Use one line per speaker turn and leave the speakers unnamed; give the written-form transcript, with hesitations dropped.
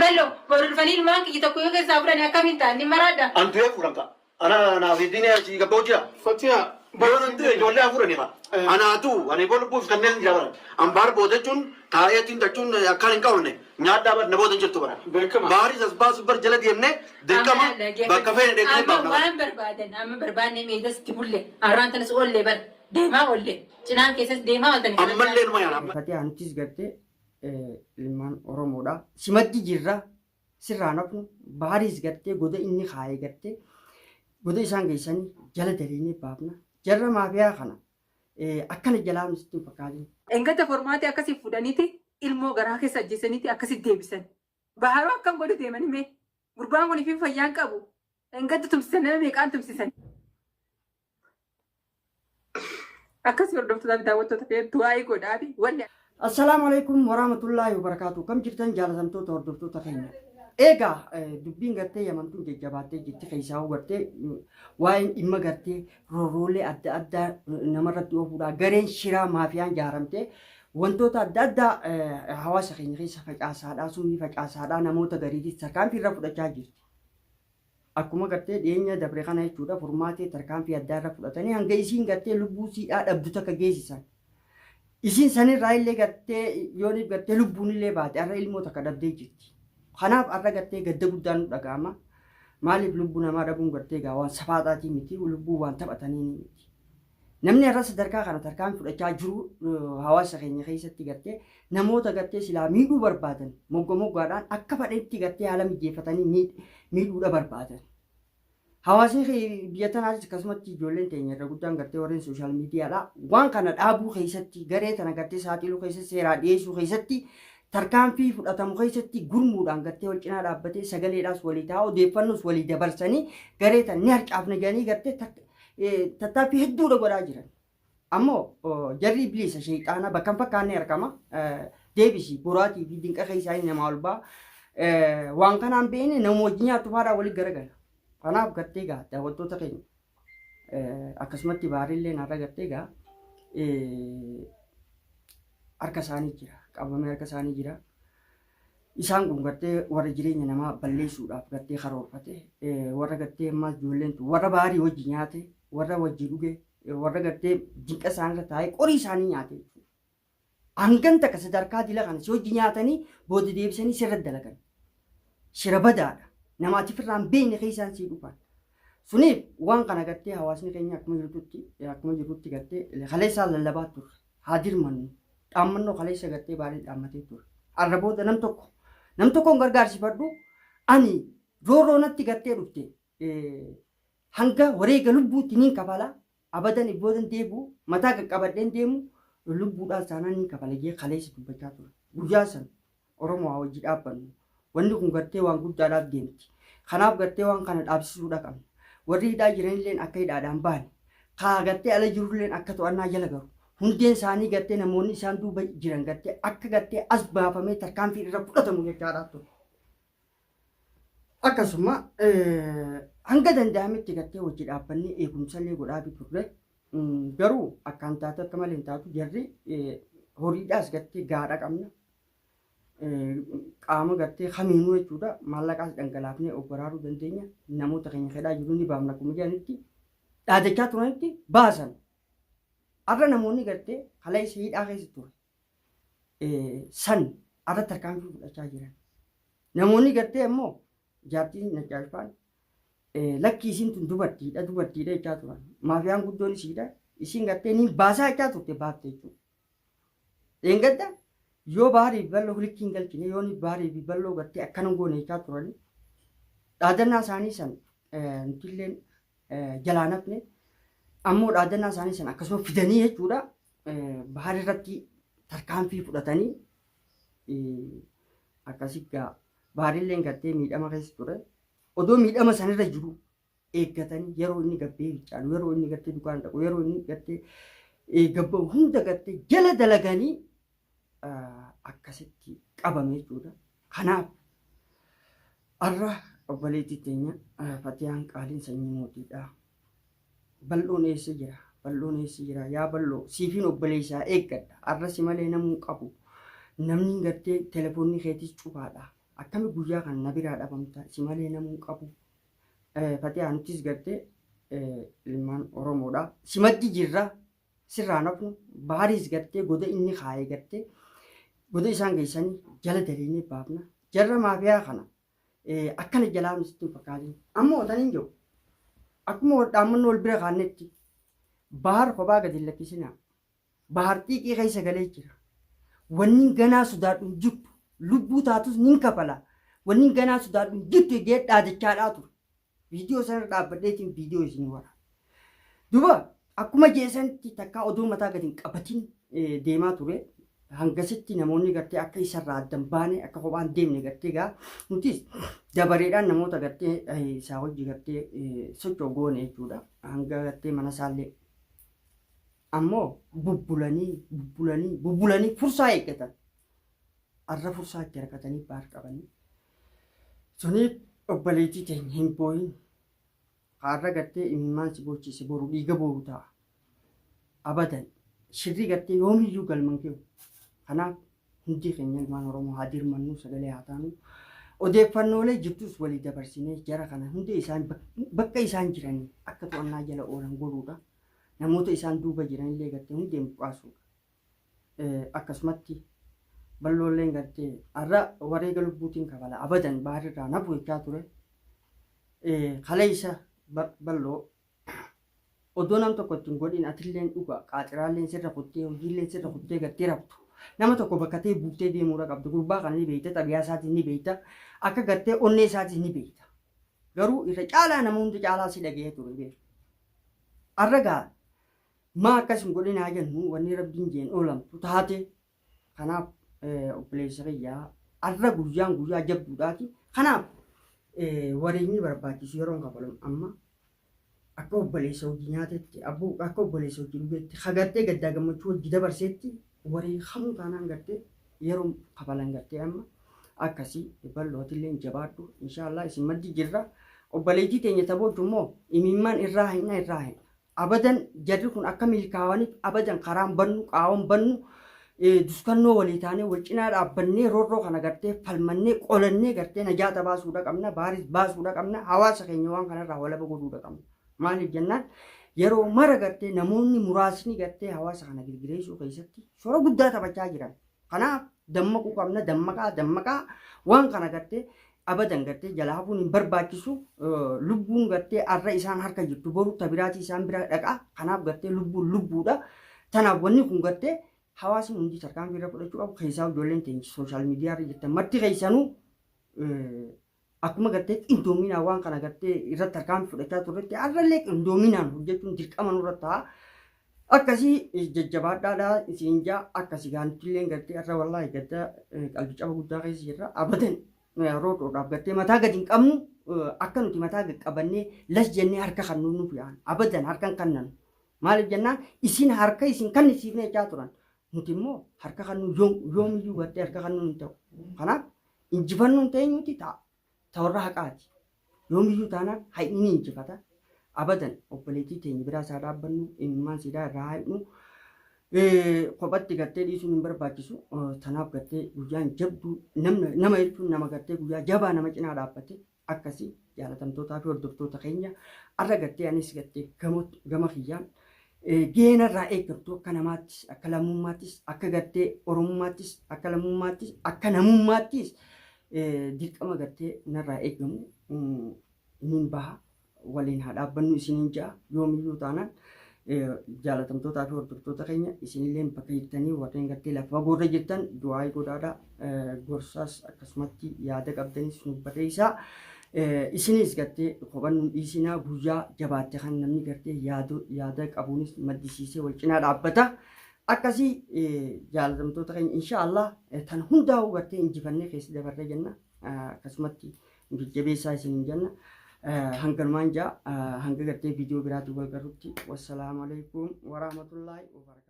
ملو بورفني الماك يتكوي كسافرني أكمل تاني مرادة
أنت يا فرنكا أنا في الدنيا شيء كبوجا
فتيا
بيون أنت جولة فرني ما أنا أتو أنا بقول بوف كنن جبران أمبار بودجون تايتين تجون أكلين كونه نيادا بس نبودن جتو برا
بكما
باري سباس سوبر جلد يمنه دكما بكفين دكما
أما وين بربادن أما بربادن ميدس تقولي أران تنس أولي بر ديما أولي جنان كيسس ديما أولي
أمم لين ما يانا
Fatih Anutis gartee ilmaan Oromoodha. Simatti jirra. Sirraan hafnu baaris gartee goda inni kaayee gartee goda isaan geessanii jala dariinee baafna. Jarra maafiyaa kana akkana jalaa misitti hin fakkaatin.
Engata formaatee akkasii fuudhaniiti ilmoo garaa keessa ajjeesaniiti akkasii deebisan. Baharoo akkam godhu deemanii mee gurbaan kun fi fayyaan qabu. Engata tumsisan nama meeqaan tumsisan. Akkasii hordoftoota daawwattoota fe'eetu waa'ee godhaafi wanni.
Assalaamu alaikum warahmatullahi wabarakatuh. Kam jirtan jaalatamtoota hordoftoota keenya. Egaa dubbiin gartee yamantuun jajjabaattee jirti keessaa gartee waa'een dhimma gartee rooroolee adda addaa namarratti oofuudha. Gareen shiraa maafiyaan ijaaramtee wantoota adda addaa hawaasa keenya keessa facaasaadhaa summii facaasaadhaa namoota gariitis tarkaanfii irra fudhachaa jirti. Akkuma gartee dhiyeenya dabre kana jechuudha furmaatee tarkaanfii addaa irra fudhatanii hanga isiin gartee lubbuu siidhaa dhabdu takka geessisan. Isiin sanirraa illee gartee yooniif gartee lubbuun illee baate har'a ilmoo takka dhabdee jirti. Kanaaf har'a gartee gadda guddaan nu dhaga'ama. Maaliif lubbuu namaa dhabuun gartee gaa waan saphaaxaatii miti lubbuu waan taphatanii miti. Namni har'a sadarkaa kana tarkaanfii fudhachaa jiru hawaasa keenya keessatti gartee namoota gartee silaa miidhuu barbaadan moggaadhaan akka fadheetti gartee haala mijeeffatanii miidhuudha barbaadan. Hawaasni biyya tanaas akkasumatti ijoolleen teenya irra guddaan gartee warreen sooshaal miidiyaadhaa waan kana dhaabuu keessatti garee tana gartee saaxiluu keessatti seeraa dhiyeessuu keessatti tarkaanfii fudhatamu keessatti gurmuudhaan gartee wal cinaa dhaabbatee sagaleedhaas walii taa'aa odeeffannoos walii dabarsanii garee tana ni harcaafna jedhanii gartee tattaaffii hedduudha godhaa jiran. Ammoo jarri ibliisa sheexaana bakka hin fakkaanne argama. Deebisi boraatii fi dinqa keessaa nama ol ba'a. Waan kanaan beekne nama wajjin nyaattu faadhaa waliin garagala. Kanaaf gartee gaa daawwattoota keenya akkasumatti baarillee narra gartee gaa harka isaanii jira. Qabamee harka isaanii jira. Isaan kun gartee warra jireenya namaa balleessuudhaaf gartee karoorfate warra gartee ammas ijoolleen warra baarii wajji nyaate warra wajji dhuge warra gartee dinqa isaanirra taa'ee qorii isaanii nyaate jechuudha. Hangan takka sadarkaa dila kana si wajji nyaatanii booda deebisanii sirra dalagan. Shira badaadha. Namaatiif irraan beekne keessaan sii dhufan. Suniif waan kana gartee hawaasni keenya akkuma jirutti gartee kaleessaan lallabaa turre. Haa dirmannu. Dhaammannoo kaleessa gartee baarii dhaammatee ture. Arra booda nam tokkoon gargaarsifadhu ani rooroonatti gartee dhufte hanga wareega lubbuutti niin kafala abadan ibboodan deebi'u mataa qaqqabadheen deemu lubbuudhaan saanaan niin kafala jee kaleessa dubbachaa ture. Guyyaa san Oromoo wajji dhaabbannu. Wanni kun gartee waan guddaadhaaf deemti. Kanaaf gartee waan kana dhaabsisuudha qabna. Warri hidhaa jiranilleen akka hidhaadhaan baane. Kaa gartee ala jirulleen akka to'annaa jala garu. Hundeen isaanii gartee namoonni isaan duuba jiran gartee akka gartee as baafamee tarkaanfii irra fudhatamu jechaadhaaf ture. Akkasuma hanga danda'ametti gartee wajji dhaabbannee eegumsallee godhaa turre. Garuu akkaan taatu akka malee hin taatu jarri horiidhaas gartee gaadha qabna. Qaama gartee kamiinuu jechuudha maallaqaas dhangalaafnee obbaraaruu dandeenya namoota keenya fedhaa jiru ni baafna akkuma jedhanitti dhaadachaa turanitti baasan. Arra namoonni gartee kaleessa hidhaa keessa ture san arra tarkaanfii fudhachaa jiran. Namoonni gartee ammoo jaartiin Najjaashfaan lakkii isiin tun dubartiidha jechaa turan. Maafiyaan guddoon isiidha. Isiin gartee ni baasaa jechaa turte baafte jechuudha. Dheengadda yoo baarii balloo hulikkiin galchine yoo baarii balloo gartee akkana goone jechaa turani. Dhaadannaa isaanii san nutilleen jalaa nafne ammoo dhaadannaa isaanii san akkasuma fidanii jechuudha. Baharii irratti tarkaanfii fudhatanii akkasitti baharilleen gartee miidhama keessa ture. Odoo miidhama sanirra jiru eeggatanii yeroo inni gabbee bicaalu yeroo inni gartee dukaan dhaqu yeroo inni gartee gabba'u hunda gartee jala dalaganii akkasitti qabame jechuudha. Kanaaf arra obboleettii teenya Fatiyaan Qaaliin sanyii mootiidha. Bal'oon eessa jira? Bal'oon eessa jira? Yaa bal'oo siifiin obboleessaa eeggadha. Arra si malee namuu qabu. Namni gartee telefoonni keetis cufaadha. akkami guyyaa kan na biraa dhabamta si malee namuu qabu fatee anutis gartee ilmaan Oromoodha simatti jirra sirraa nafnu baaris gartee goda inni kaayee gartee goda isaan geessanii jala daliinee baafna jarra maafiyaa kana akkana jalaa misitti fakkaatin amma otaniin jiru akkuma dhaammanni wal bira kaannetti bahar kophaa gadi lakkisina bahar xiiqii keessa galee jira wanni ganaa sodaadhu jirtu lubbuu taatus nin kafala wanni ganaa sodaadhu jirtu geedhaa jechaadhaa ture viidiyoo sana dhaabbadheetiin viidiyoo isin wara duba akkuma jeesanitti takkaa oduu mataa gadi hin qabatin deemaa ture hangasitti namoonni gartee akka isarraa addan baane akka kophaan deemne gartee gaa nutis dabareedhaan namoota gartee isaa hojii gartee sochoo goone jechuudha hanga gartee mana isaallee ammoo bubbulanii fursaa eeggatan arra fursaa itti argatanii baar qabanii suniif obboleettii teenya hin booyin har'a gartee imimmaan si bochise boru dhiiga boru ta'a abadan shirri gartee yoomiyyuu galman keewu kanaaf hundi keenya ilmaan Oromoo haa dirmannu sagalee haa taanu odeeffannoolee jirtus walii dabarsinee jara kana hundi isaan bakka isaan jiranii akka to'annaa jala oolan godhuudha namoota isaan duuba jiranillee gartee hundi muqaasuudha akkasumatti balloolleen gartee har'a wareega lubbuutiin kabala abadan baarirraa nafu jechaa ture kaleessa balloo odoo nam tokko ittiin godhin atilleen dhuga qaaxiraalleen sirra kuttee hojiilleen sirra kuttee gartee rabtu nama tokko bakka ta'e buutee deemuudha qabdu gurbaa kana ni beeyta xabiyaa isaatiin ni beeyta akka gartee onnee isaatiin ni beeyta garuu irra caalaa nama hundi caalaa si dhagee ture beeku har'a gaa maa akkas hin godhin haa jennu wanni rabbiin jeen oolamtu taate kanaaf obboleessa kiyyaa har'a guyyaa jabduudhaati kanaaf wareegni barbaachisu yeroo kafalam amma akka obboleessa hojii nyaatetti akka obboleessa hojii dhugeetti hagartee gaddaa gammachuu hojii dabarseetti wareegamuu taanaan gartee yeroo kafalan gartee amma akkasii ballootillee jabaadhu inshaallah isin maddi jirra obboleettii teenya tabootu immoo imimmaan irraa hin abadan jarri kun akka milkaa'aniif abadan karaan bannu qaawwan bannu duskannoo walii taanee wal cinaa dhaabbannee roorroo kana gartee falmannee qolannee gartee najaata baasuudha qabna baaris baasuudha qabna hawaasa keenya waan kanarraa walaba godhuudha qabna maaliif jennaan yeroo mara gartee namoonni muraasni gartee hawaasa kana girgireessuu keessatti shoora guddaa taphachaa jiran kanaaf dammaquu qabna dammaqaa waan kana gartee abadan gartee jalaa hafuun hin barbaachisu lubbuun gartee arra isaan harka jirtu boru tabiraati isaan bira dhaqaa kanaaf gartee lubbuudha tanaaf wanni kun gartee hawaasni hundi tarkaanfii irra fudhachuu qabu keessaa ijoolleen teenya sooshaal miidiyaa irra jirtan maddi keessanuu akkuma gartee qindoominaa waan kana gartee irratti tarkaanfii fudhachaa turretti har'allee qindoominaan hojjechuun dirqama nurra ta'a akkasii jajjabaadhaadhaa isiin jaa akkasii gaanittillee gartee har'a wallaahi gadda qalbii caba guddaa keessa jirra abadan roodhoodhaaf gartee mataa gadi hin qabnu akka nuti mataa gadi qabannee las jennee harka kan nuuf yaa'an abadan harkan kannan maaliif jennaan isin harka isin kan isiifnee jechaa turan nuti immoo harka kan yoomiyyuu gartee harka kan hin ta'u kanaaf injifannoon ta'e nuti ta'urra haqaati yoomiyyuu taanaan haqni ni injifata abadan obboleettii teenya biraa isaa dhaabbannu imimmaan siidaa irraa haidhu kophatti gartee dhiisuun hin barbaachisu tanaaf gartee guyyaan jabduu nama jechuun nama gartee guyyaa jabaa nama cinaa dhaabbate akkasii jaalatamtootaa fi hordoftoota keenya arra gartee anis gartee gama kiyyaan geenarraa eeggattu akka namaattis akka lammummaattis akka gartee oromummaattis akka lammummaattis akka namummaattis dirqama gartee narraa eeggamu niin baha waliin haa dhaabbannu isiniin ja'a yoomiyyuu taanaan jaalatamtootaa fi hordoftoota keenya isinillee bakka jirtanii warreen gartee lafa goorra jirtan du'aa godhaadha gorsaas akkasumatti yaada qabdanis nu barreessaa isinis gartee kophan nu dhiisinaa guyyaa jabaatte kan namni gartee yaada qabuunis maddisiisee wal cinaa dhaabbata akkasii jaalatamtoota keenya inshaallah tan hundaa'u gartee injifannee keessa dabarree jenna akkasumatti jajjabeessaa isiniin jenna hanganumaan jaa hanga gartee viidiyoo biraatiin wal garrutti wassalaamu alaikum warahmatullaahi wabarakatuh